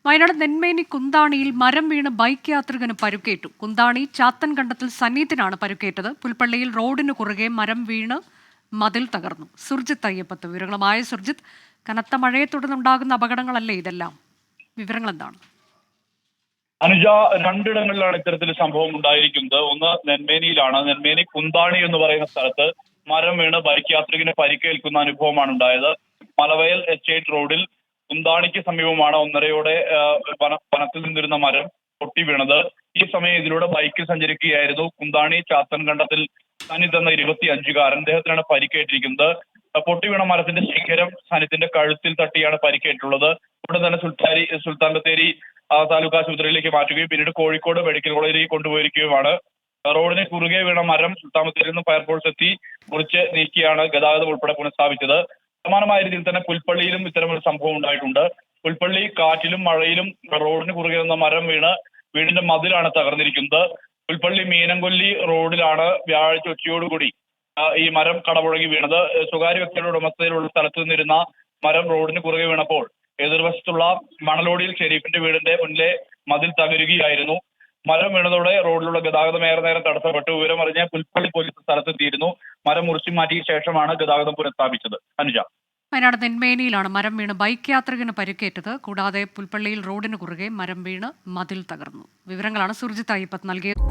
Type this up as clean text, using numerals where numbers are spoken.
വയനാട് നെന്മേനി കുന്താണിയിൽ മരം വീണ് ബൈക്ക് യാത്രികന് പരുക്കേറ്റു. കുന്താണി ചാത്തൻകണ്ടത്തിൽ സനീത്തിനാണ് പരുക്കേറ്റത്. പുൽപ്പള്ളിയിൽ റോഡിന് കുറുകെ മരം വീണ് മതിൽ തകർന്നു. സുർജിത്ത് അയ്യപ്പത്ത് വിവരങ്ങളുമായ. സുർജിത്ത്, കനത്ത മഴയെ തുടർന്നുണ്ടാകുന്ന അപകടങ്ങളല്ലേ ഇതെല്ലാം? വിവരങ്ങൾ എന്താണ്? അനുജ, രണ്ടിടങ്ങളിലാണ് ഇത്തരത്തിൽ സംഭവം ഉണ്ടായിരിക്കുന്നത്. ഒന്ന് നെന്മേനിയിലാണ്. നെന്മേനി കുന്താണി എന്ന് പറയുന്ന സ്ഥലത്ത് മരം വീണ് ബൈക്ക് യാത്രികന് പരിക്കേൽക്കുന്ന അനുഭവമാണ് ഉണ്ടായത്. മലവയൽ എസ്റ്റേറ്റ് റോഡിൽ കുന്താണിക്ക് സമീപമാണ് ഒന്നരയോടെ വനത്തിൽ നിന്നിരുന്ന മരം പൊട്ടി വീണത്. ഈ സമയം ഇതിലൂടെ ബൈക്ക് സഞ്ചരിക്കുകയായിരുന്നു കുന്താണി ചാത്തൻകണ്ടത്തിൽ സനിത് എന്ന 25-കാരൻ. അദ്ദേഹത്തിനാണ് പരിക്കേറ്റിരിക്കുന്നത്. പൊട്ടി വീണ മരത്തിന്റെ ശിഖരം സനിത്തിന്റെ കഴുത്തിൽ തട്ടിയാണ് പരിക്കേറ്റുള്ളത്. ഇവിടെ തന്നെ സുൽത്താൻ ബത്തേരി താലൂക്ക് ആശുപത്രിയിലേക്ക് മാറ്റുകയും പിന്നീട് കോഴിക്കോട് മെഡിക്കൽ കോളേജിലേക്ക് കൊണ്ടുപോയിരിക്കുകയുമാണ്. റോഡിന് കുറുകെ വീണ മരം സുൽത്താൻ ബത്തേരിയിൽ നിന്ന് ഫയർഫോഴ്സ് എത്തി മുറിച്ച് നീക്കിയാണ് ഗതാഗതം ഉൾപ്പെടെ പുനഃസ്ഥാപിച്ചത്. സമാനമായ രീതിയിൽ തന്നെ പുൽപ്പള്ളിയിലും ഇത്തരമൊരു സംഭവം ഉണ്ടായിട്ടുണ്ട്. പുൽപ്പള്ളി കാറ്റിലും മഴയിലും റോഡിന് കുറുകെ നിന്ന മരം വീണ് വീടിന്റെ മതിലാണ് തകർന്നിരിക്കുന്നത്. പുൽപ്പള്ളി മീനംകൊല്ലി റോഡിലാണ് വ്യാഴാഴ്ച ഉച്ചയോടുകൂടി ഈ മരം കടപുഴകി വീണത്. സ്വകാര്യ വ്യക്തിയുടെ ഉടമസ്ഥതയിലുള്ള സ്ഥലത്ത് നിന്നിരുന്ന മരം റോഡിന് കുറുകെ വീണപ്പോൾ എതിർവശത്തുള്ള മണലോടിയിൽ ഷെരീഫിന്റെ വീടിന്റെ മുന്നിലെ മതിൽ തകരുകയായിരുന്നു. മരം വീണതോടെ റോഡിലുള്ള ഗതാഗതം ഏറെ നേരം തടസ്സപ്പെട്ടു. വിവരമറിഞ്ഞ പുൽപ്പള്ളി പോലീസ് സ്ഥലത്തെത്തിയിരുന്നു. മരം മുറിച്ചു മാറ്റിയ ശേഷമാണ് ഗതാഗതം പുനഃസ്ഥാപിച്ചത്. അനുജ, വയനാട് നെന്മേനിയിലാണ് മരം വീണ് ബൈക്ക് യാത്രികന് പരിക്കേറ്റത്. കൂടാതെ പുൽപ്പള്ളിയിൽ റോഡിന് കുറുകെ മരം വീണ് മതിൽ തകർന്നു. വിവരങ്ങളാണ് സുർജിത്ത് അയ്യപ്പത്ത് നൽകിയത്.